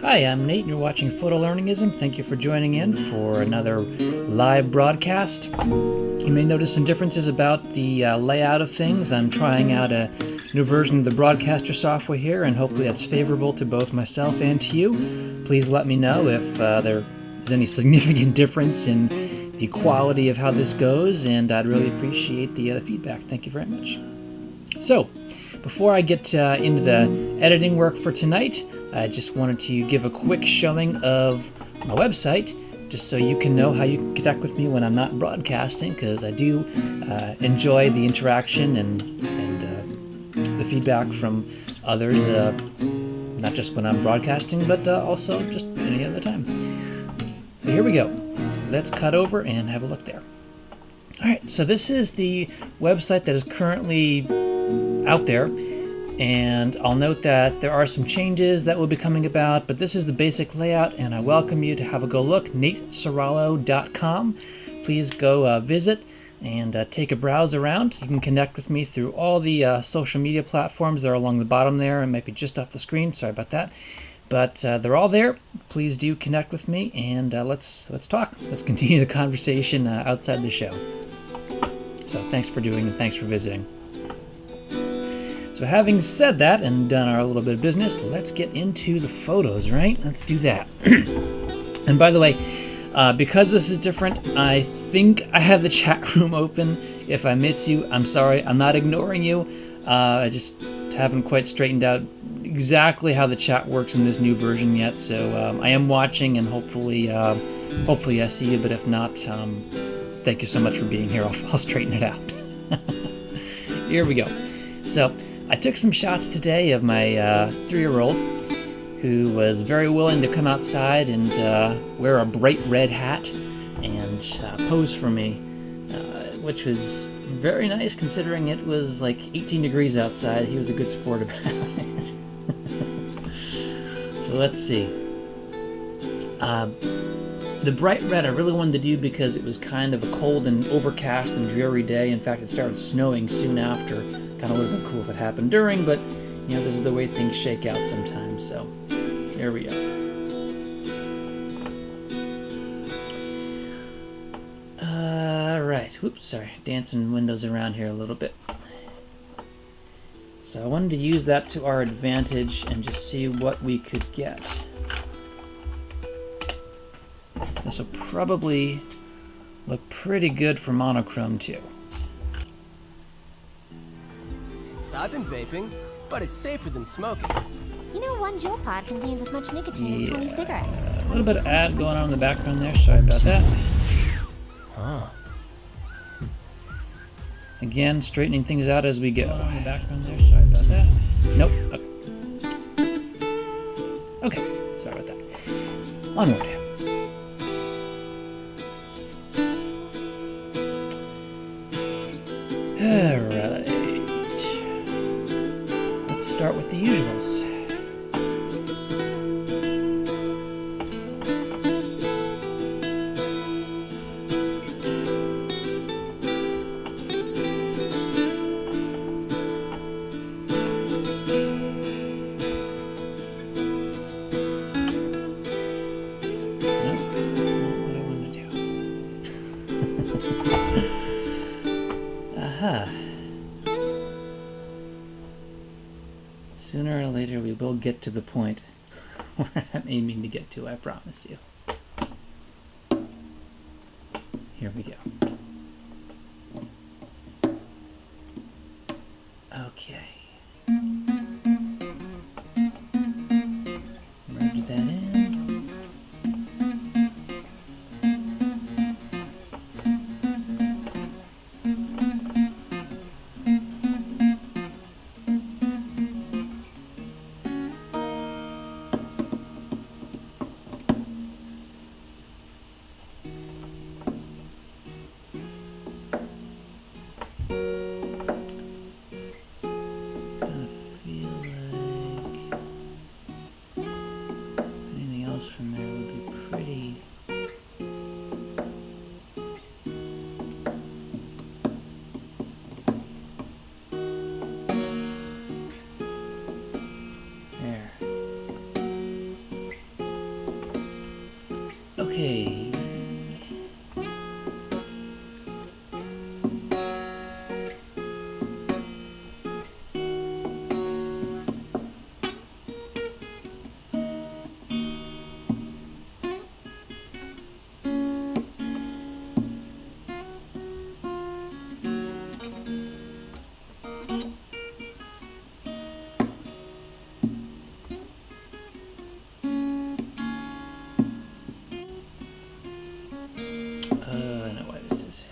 Hi, I'm Nate and you're watching Photolearningism. Thank you for joining in for another live broadcast. You may notice some differences about the layout of things. I'm trying out a new version of the broadcaster software here, and hopefully that's favorable to both myself and to you. Please let me know if there's any significant difference in the quality of how this goes, and I'd really appreciate the feedback. Thank you very much. So, before I get into the editing work for tonight, I just wanted to give a quick showing of my website, just so you can know how you can connect with me when I'm not broadcasting, because I do enjoy the interaction and the feedback from others, not just when I'm broadcasting, but also just any other time. So here we go. Let's cut over and have a look there. Alright, so this is the website that is currently out there, and I'll note that there are some changes that will be coming about, but this is the basic layout, and I welcome you to have a go look. nateciraulo.com. Please go visit and take a browse around. You can connect with me through all the social media platforms that are along the bottom there. It might be just off the screen, sorry about that, but they're all there. Please do connect with me, and let's talk. Let's continue the conversation outside the show. So thanks for doing and thanks for visiting. So having said that and done our little bit of business, let's get into the photos, right? Let's do that. And by the way, because this is different, I think I have the chat room open. If I miss you, I'm sorry. I'm not ignoring you. I just haven't quite straightened out exactly how the chat works in this new version yet. So I am watching, and hopefully I see you. But if not, thank you so much for being here. I'll straighten it out. Here we go. So I took some shots today of my 3-year-old, who was very willing to come outside and wear a bright red hat and pose for me, which was very nice considering it was like 18 degrees outside. He was a good sport about it. So let's see. The bright red I really wanted to do because it was kind of a cold and overcast and dreary day. In fact, it started snowing soon after. Kind of would have been cool if it happened during, but you know, this is the way things shake out sometimes. So here we go. All right. Whoops, sorry. Dancing windows around here a little bit. So I wanted to use that to our advantage and just see what we could get. This will probably look pretty good for monochrome too. I've been vaping, but it's safer than smoking. You know, one Juul pod contains as much nicotine as 20 cigarettes. A little bit of ad going on in the background there. Sorry about that. Huh. Again, straightening things out as we go. In the background there. Sorry about that. Nope. Okay. Sorry about that. Onward. Alright. Let's start with the usuals. Sooner or later we will get to the point where I'm aiming to get to, I promise you. Here we go. Okay. Merge that in. Okay. I know why this is.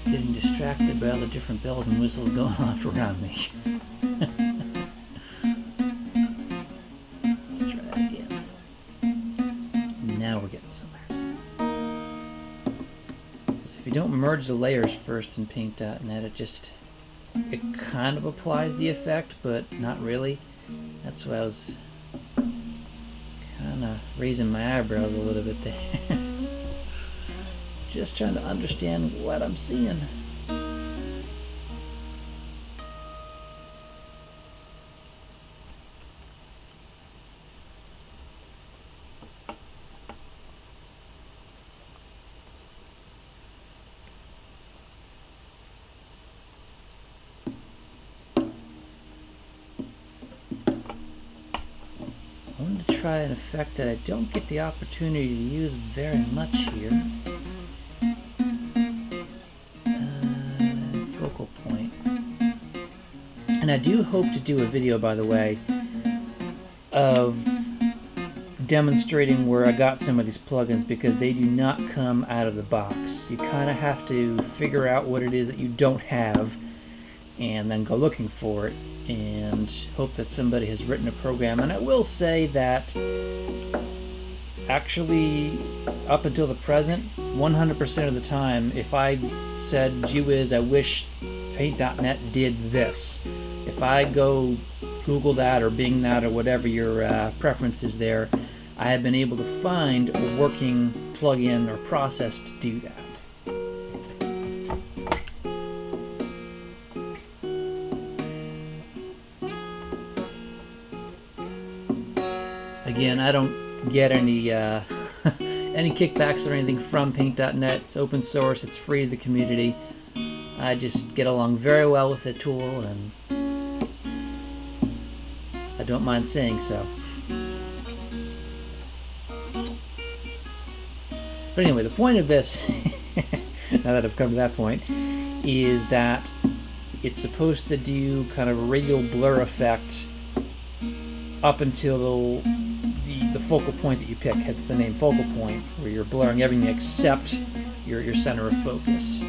Getting distracted by all the different bells and whistles going off around me. Let's try that again. Now we're getting somewhere. So if you don't merge the layers first in Paint.net, it kind of applies the effect, but not really. That's why I was kind of raising my eyebrows a little bit there. Just trying to understand what I'm seeing. I wanted to try an effect that I don't get the opportunity to use very much here. Focal point. And I do hope to do a video, by the way, of demonstrating where I got some of these plugins, because they do not come out of the box. You kind of have to figure out what it is that you don't have and then go looking for it and hope that somebody has written a program. And I will say that actually, up until the present, 100% of the time, if I said, gee whiz, I wish Paint.net did this, if I go Google that or Bing that or whatever your preference is there, I have been able to find a working plugin or process to do that. Again, I don't get any any kickbacks or anything from Paint.net. It's open source, it's free to the community. I just get along very well with the tool, and I don't mind saying so. But anyway, the point of this, now that I've come to that point, is that it's supposed to do kind of a radial blur effect up until the focal point that you pick. Hence the name focal point, where you're blurring everything except your center of focus.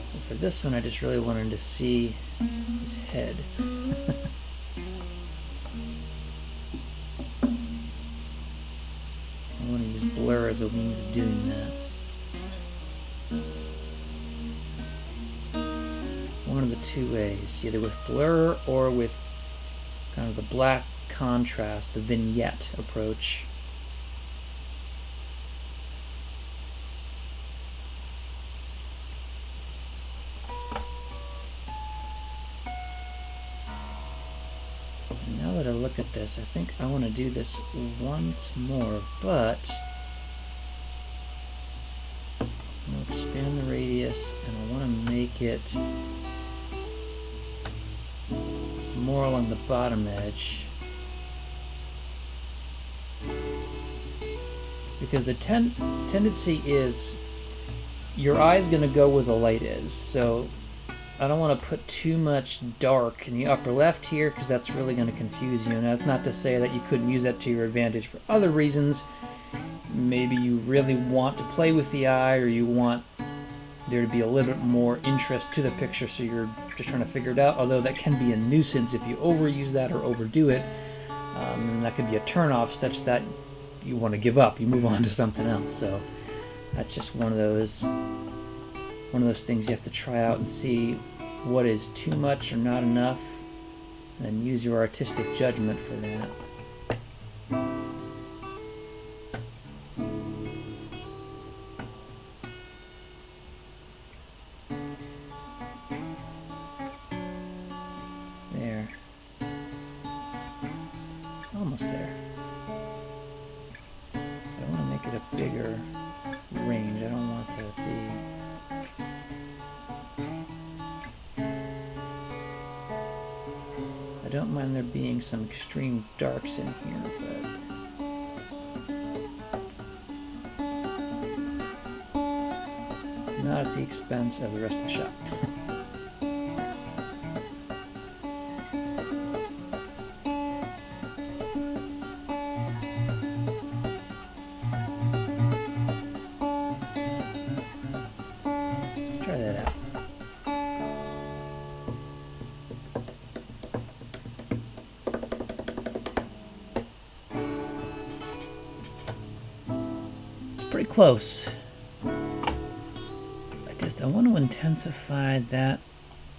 So for this one, I just really wanted to see his head. I want to use blur as a means of doing that. One of the two ways, either with blur or with kind of the black contrast, the vignette approach. Now that I look at this, I think I want to do this once more, but I'm going to expand the radius and I want to make it more along the bottom edge, because the tendency is your eye's going to go where the light is. So I don't want to put too much dark in the upper left here, because that's really going to confuse you. And that's not to say that you couldn't use that to your advantage for other reasons. Maybe you really want to play with the eye, or you want there to be a little bit more interest to the picture, so you're just trying to figure it out, although that can be a nuisance if you overuse that or overdo it. And that could be a turn-off such that you want to give up, you move on to something else. So that's just one of those things you have to try out and see what is too much or not enough. and then use your artistic judgment for that. There. Almost there. I want to make it a bigger range. I don't want it to be... I don't mind there being some extreme darks in here, but... not at the expense of the rest of the shot. Let's try that out. Pretty close. I want to intensify that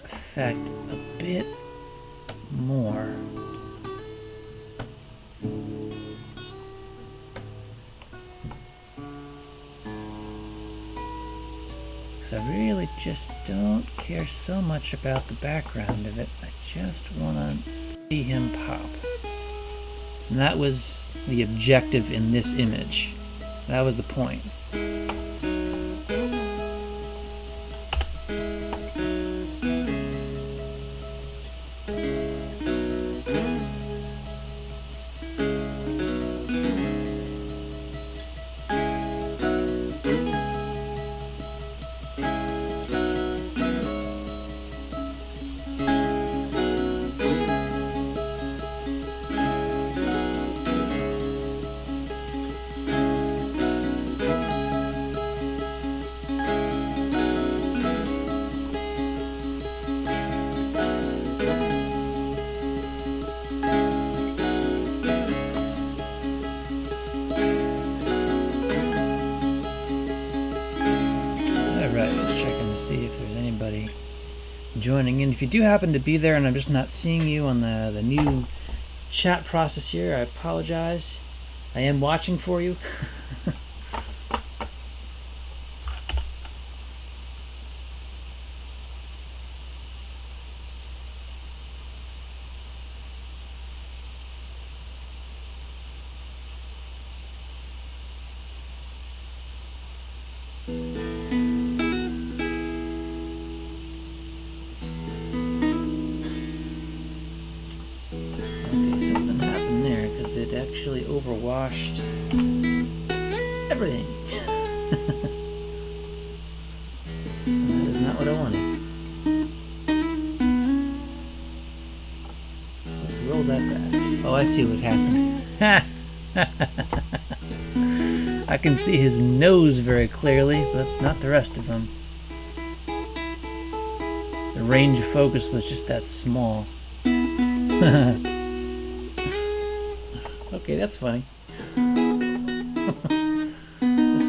effect a bit more. Because I really just don't care so much about the background of it. I just want to see him pop. And that was the objective in this image. That was the point. See if there's anybody joining in. If you do happen to be there and I'm just not seeing you on the new chat process here, I apologize. I am watching for you. Actually overwashed everything. And that is not what I wanted. Let's roll that back. Oh, I see what happened. I can see his nose very clearly, but not the rest of him. The range of focus was just that small. Okay, that's funny. Let's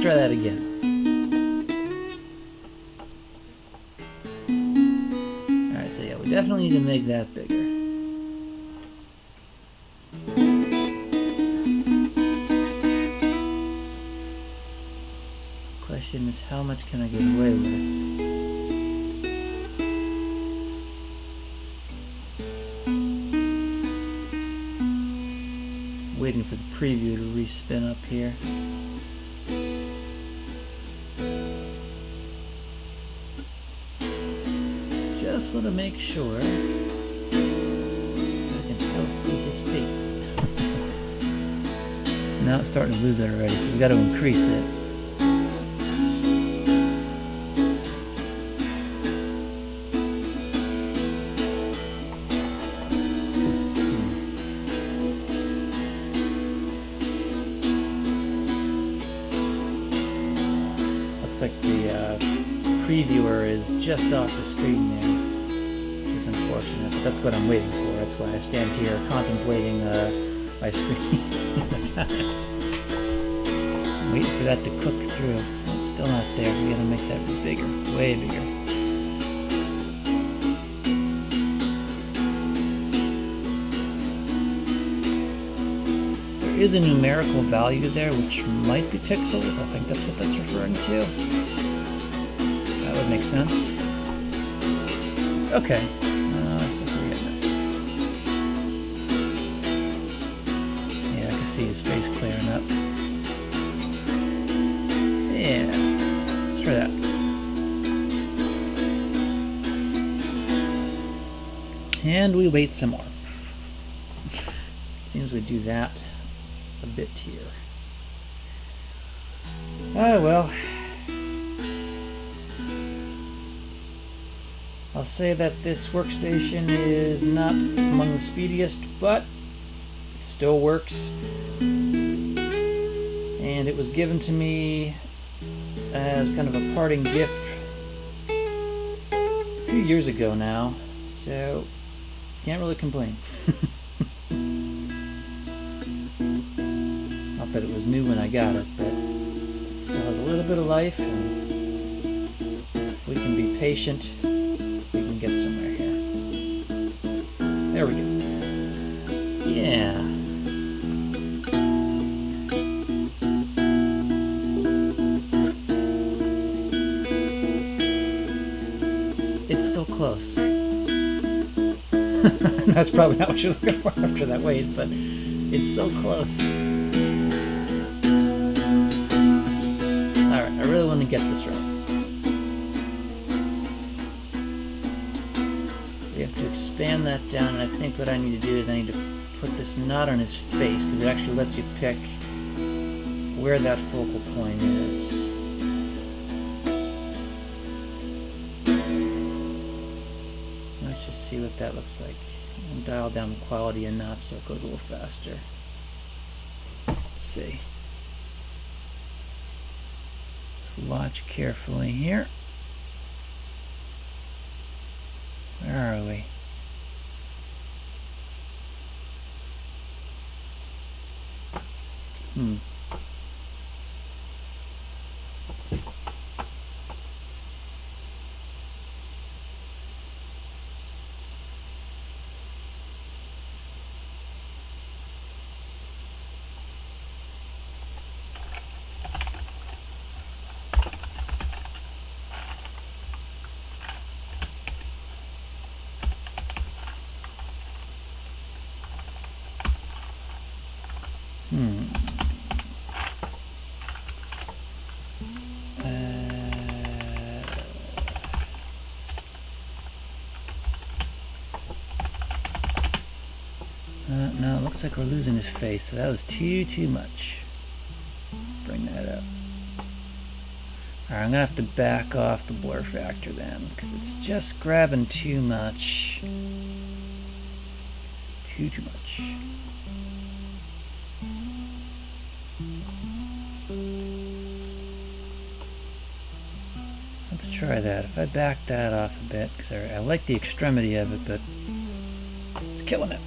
try that again. Alright, so yeah, we definitely need to make that bigger. Question is, how much can I get away with? Waiting for the preview to respin up here. Just want to make sure I can still see his face. Now it's starting to lose it already, so we've got to increase it. Like the previewer is just off the screen there, which is unfortunate, but that's what I'm waiting for. That's why I stand here contemplating my screen at times. I'm waiting for that to cook through. It's still not there. We gotta make that bigger, way bigger. is a numerical value there, which might be pixels. I think that's what that's referring to. That would make sense. Okay. I think we're getting it. Yeah, I can see his face clearing up. Yeah. Let's try that. And we wait some more. Seems we do that a bit here. Oh well. I'll say that this workstation is not among the speediest, but it still works. And it was given to me as kind of a parting gift a few years ago now, so can't really complain. Not that it was new when I got it, but it still has a little bit of life, and if we can be patient, we can get somewhere here. There we go. Yeah. It's still close. That's probably not what you're looking for after that wait, but it's so close. Alright, I really want to get this right. We have to expand that down, and I think what I need to do is I need to put this not on his face, because it actually lets you pick where that focal point is. Let's just see what that looks like. And dial down the quality enough so it goes a little faster. Let's see. So watch carefully here. Where are we? No, it looks like we're losing his face, so that was too much. Bring that up. Alright, I'm gonna have to back off the blur factor then, because it's just grabbing too much. It's too much. Let's try that. If I back that off a bit, because I like the extremity of it, but it's killing it.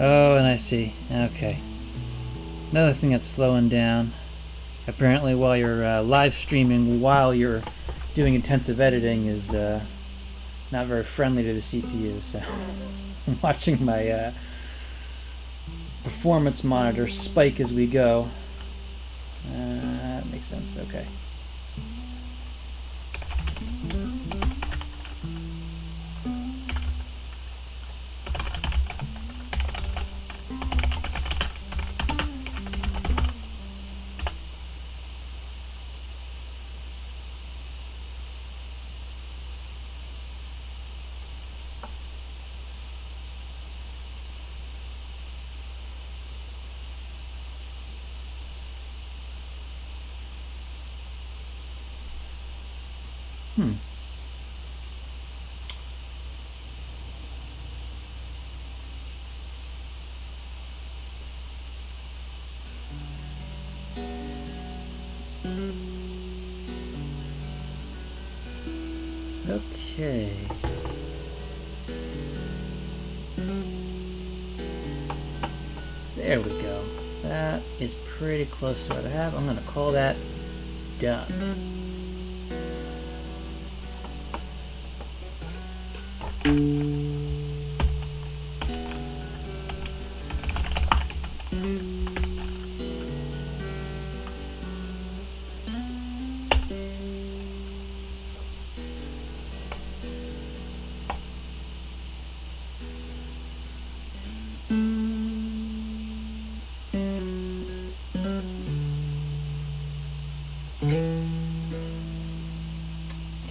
Oh, and I see. Okay. Another thing that's slowing down. Apparently, while you're live streaming, while you're doing intensive editing, is not very friendly to the CPU. So I'm watching my performance monitor spike as we go. That makes sense. Okay. Okay. There we go. That is pretty close to what I have. I'm going to call that done.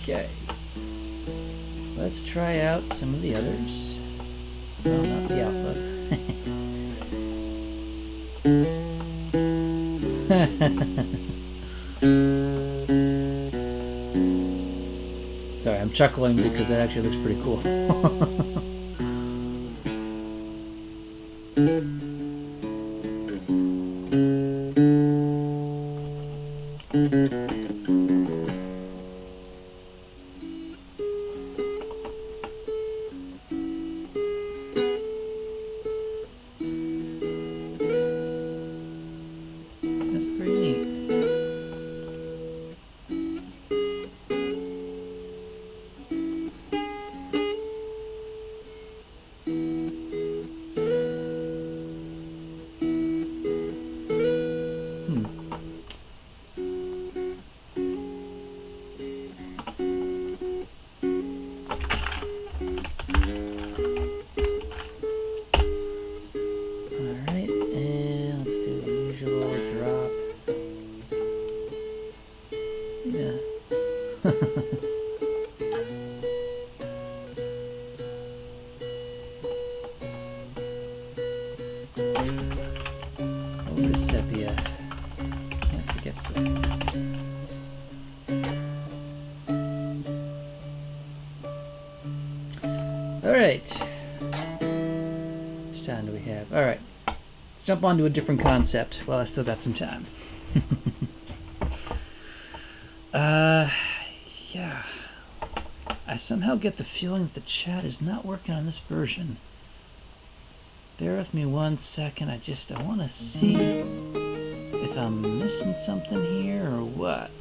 Okay, let's try out some of the others. No, not the alpha. Sorry, I'm chuckling because that actually looks pretty cool. That's pretty neat. Alright, and let's do the usual drop. Yeah. Over to sepia. Can't forget sepia. Alright. How much time do we have? Alright. Jump onto a different concept. Well, I still got some time. Yeah. I somehow get the feeling that the chat is not working on this version. Bear with me 1 second. I want to see if I'm missing something here or what.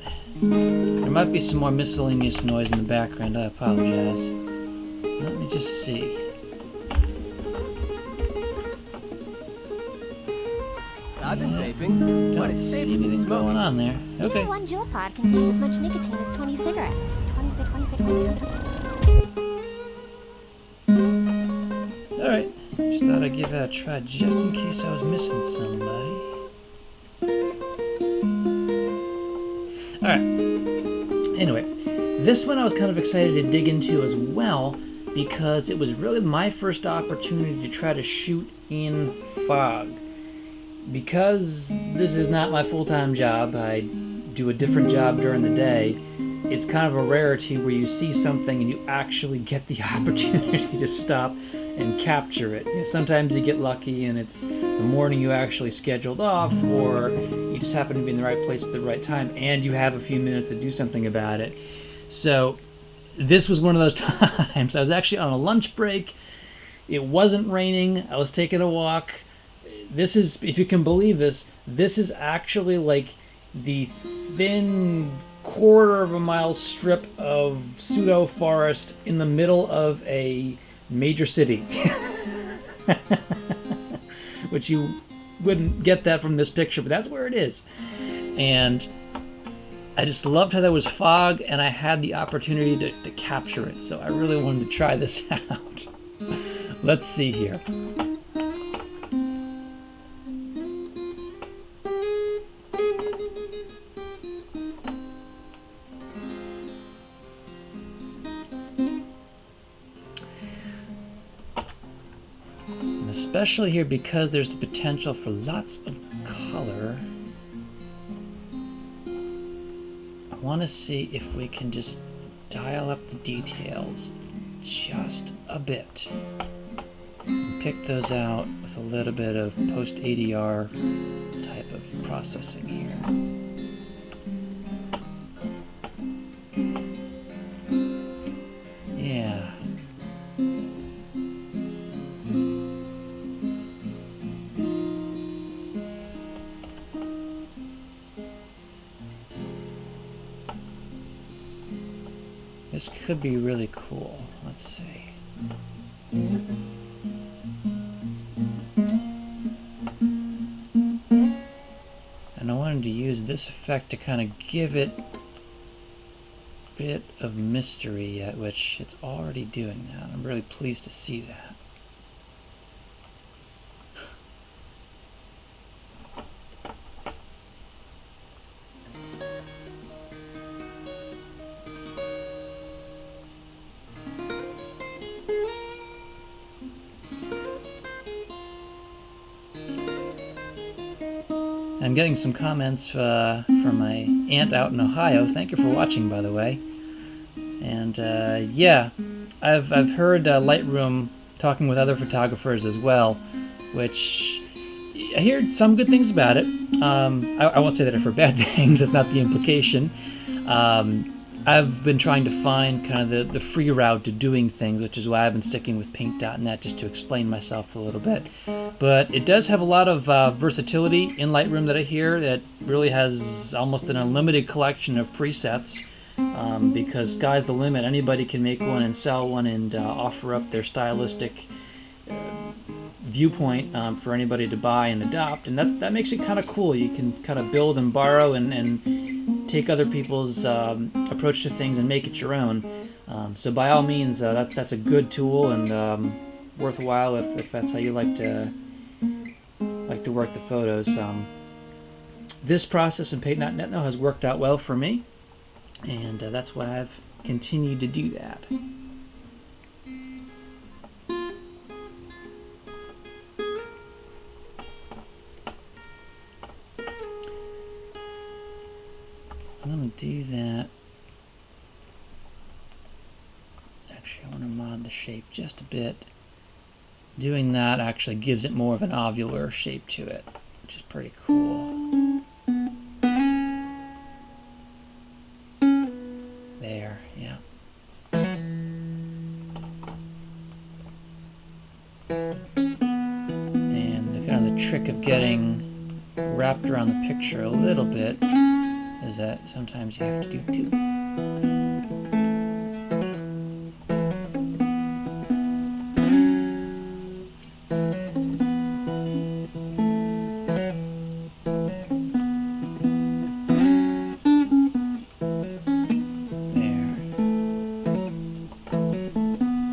There might be some more miscellaneous noise in the background. I apologize. Let me just see. I've been vaping, but Don't it's see safer than anything going smoking. on there. Okay. One Juul pod contains as much nicotine as 20 cigarettes. 26, 26, 26. Alright. Just thought I'd give that a try just in case I was missing somebody. Alright. Anyway, this one I was kind of excited to dig into as well because it was really my first opportunity to try to shoot in fog. Because this is not my full-time job, I do a different job during the day, it's kind of a rarity where you see something and you actually get the opportunity to stop and capture it. You know, sometimes you get lucky and it's the morning you actually scheduled off, or you just happen to be in the right place at the right time and you have a few minutes to do something about it. So this was one of those times. I was actually on a lunch break. It wasn't raining. I was taking a walk. This is, if you can believe this is actually like the thin quarter-of-a-mile strip of pseudo forest in the middle of a major city. Which you wouldn't get that from this picture, but that's where it is. And I just loved how there was fog and I had the opportunity to capture it. So I really wanted to try this out. Let's see here. Especially here because there's the potential for lots of color. I want to see if we can just dial up the details just a bit. And pick those out with a little bit of post-ADR type of processing here. Yeah. this could be really cool. Let's see. And I wanted to use this effect to kind of give it a bit of mystery, which it's already doing now. I'm really pleased to see that. I'm getting some comments from my aunt out in Ohio. Thank you for watching, by the way. And yeah, I've heard Lightroom talking with other photographers as well, which I hear some good things about it. I won't say that I've heard bad things. That's not the implication. I've been trying to find kind of the free route to doing things, which is why I've been sticking with paint.net, just to explain myself a little bit. But it does have a lot of versatility in Lightroom that I hear, that really has almost an unlimited collection of presets, because sky's the limit. Anybody can make one and sell one and offer up their stylistic viewpoint for anybody to buy and adopt, and that makes it kind of cool. You can kind of build and borrow and take other people's approach to things and make it your own. So by all means, that's a good tool and worthwhile if that's how you like to work the photos. This process in paint.net now has worked out well for me, and that's why I've continued to do that. I'm going to do that. Actually, I want to mod the shape just a bit. Doing that actually gives it more of an ovular shape to it, which is pretty cool. There, yeah. And the kind of the trick of getting wrapped around the picture a little bit is that sometimes you have to do two. There.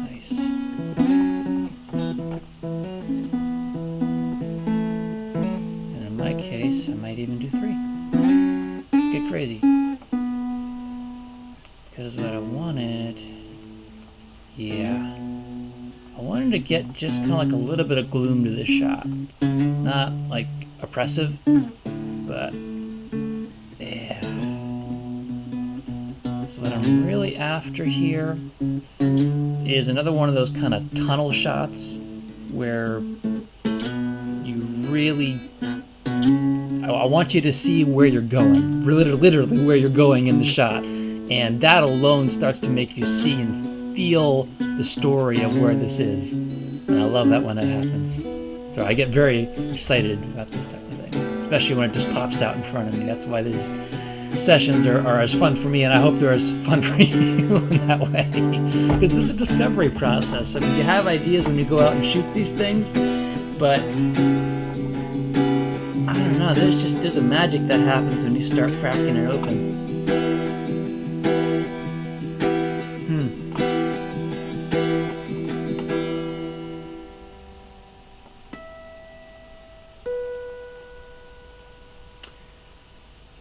Nice. And in my case, I might even do three. Get crazy, because what I wanted, I wanted to get just kind of like a little bit of gloom to this shot, not like oppressive, but yeah. So what I'm really after here is another one of those kind of tunnel shots where you really, I want you to see where you're going, literally where you're going in the shot, and that alone starts to make you see and feel the story of where this is. And I love that when that happens. So I get very excited about this type of thing, especially when it just pops out in front of me. That's why these sessions are as fun for me, and I hope they're as fun for you in that way. Because this is a discovery process. I mean, you have ideas when you go out and shoot these things, but I don't know, there's a magic that happens when you start cracking it open.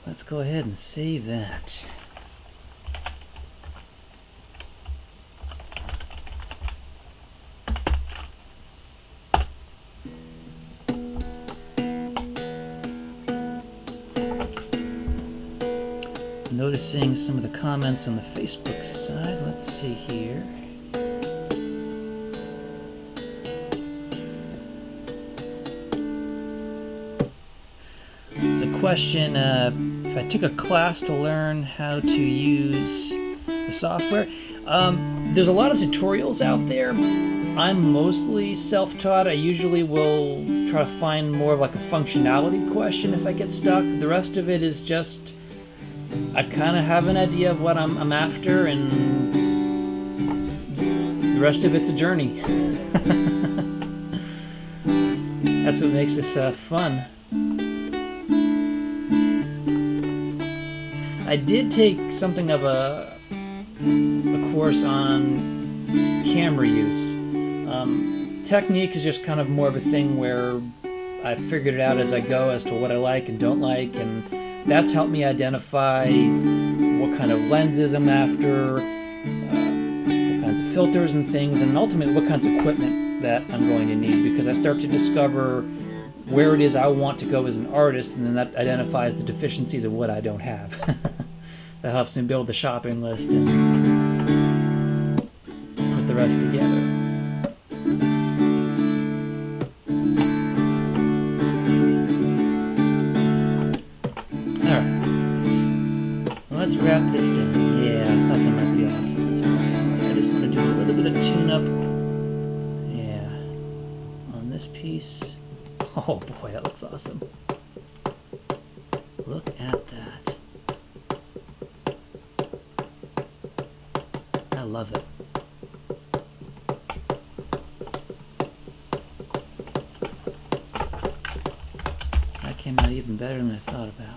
Let's go ahead and save that. Noticing some of the comments on the Facebook side. Let's see here. There's a question, if I took a class to learn how to use the software. There's a lot of tutorials out there. I'm mostly self-taught. I usually will try to find more of like a functionality question if I get stuck. The rest of it is just, I kind of have an idea of what I'm after, and the rest of it's a journey. That's what makes this fun. I did take something of a course on camera use. Technique is just kind of more of a thing where I figured it out as I go as to what I like and don't like, and that's helped me identify what kind of lenses I'm after, what kinds of filters and things, and ultimately what kinds of equipment that I'm going to need, because I start to discover where it is I want to go as an artist, and then that identifies the deficiencies of what I don't have. That helps me build the shopping list and put the rest together. Let's wrap this down. Yeah, I thought that might be awesome. I just want to do a little bit of tune-up. Yeah. On this piece. Oh boy, that looks awesome. Look at that. I love it. That came out even better than I thought about.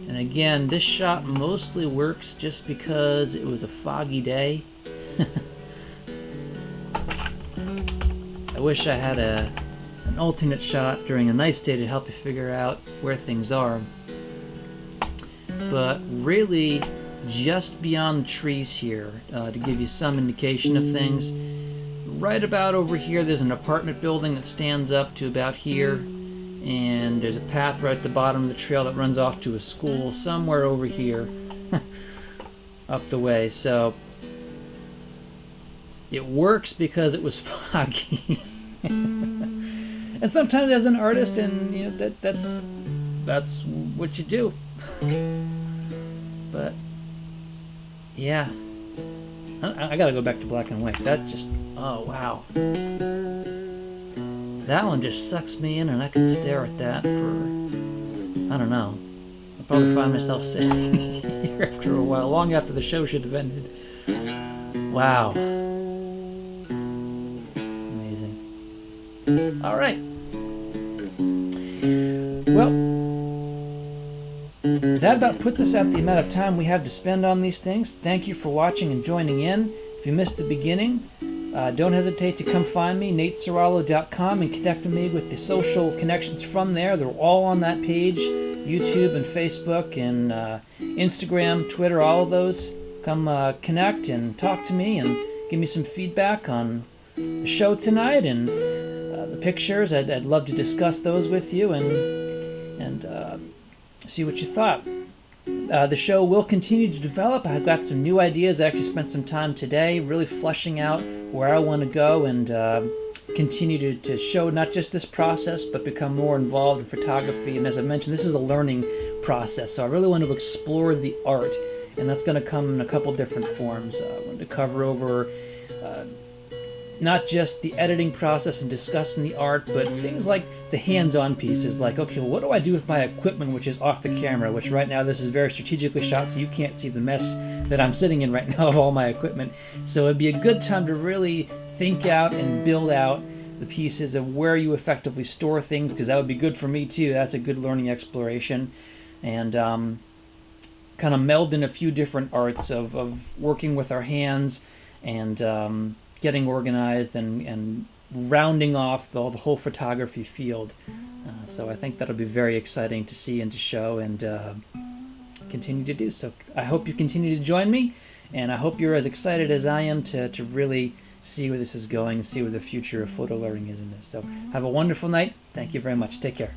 And again, this shot mostly works just because it was a foggy day. I wish I had an alternate shot during a nice day to help you figure out where things are. But really, just beyond the trees here, to give you some indication of things, right about over here there's an apartment building that stands up to about here. And there's a path right at the bottom of the trail that runs off to a school somewhere over here up the way. So it works because it was foggy. And sometimes as an artist, and you know, that's what you do. But yeah, I gotta go back to black and white. That just, oh wow. That one just sucks me in, and I could stare at that for, I don't know. I'll probably find myself sitting here after a while, long after the show should have ended. Wow. Amazing. All right. Well, that about puts us at the amount of time we have to spend on these things. Thank you for watching and joining in. If you missed the beginning, don't hesitate to come find me, nateciraulo.com, and connect with me with the social connections from there. They're all on that page, YouTube and Facebook and Instagram, Twitter, all of those. Come connect and talk to me and give me some feedback on the show tonight and the pictures. I'd love to discuss those with you and see what you thought. The show will continue to develop. I've got some new ideas. I actually spent some time today really fleshing out where I want to go and continue to show not just this process, but become more involved in photography. And as I mentioned, this is a learning process, so I really want to explore the art, and that's going to come in a couple different forms. I want to cover over not just the editing process and discussing the art, but things like the hands-on pieces, like, okay, well, what do I do with my equipment which is off the camera, which right now this is very strategically shot, so you can't see the mess that I'm sitting in right now of all my equipment. So it'd be a good time to really think out and build out the pieces of where you effectively store things, because that would be good for me too. That's a good learning exploration. And kind of meld in a few different arts of working with our hands and getting organized and rounding off the whole photography field. So I think that'll be very exciting to see and to show and continue to do. So I hope you continue to join me, and I hope you're as excited as I am to really see where this is going and see where the future of photolearningism is. So have a wonderful night. Thank you very much. Take care.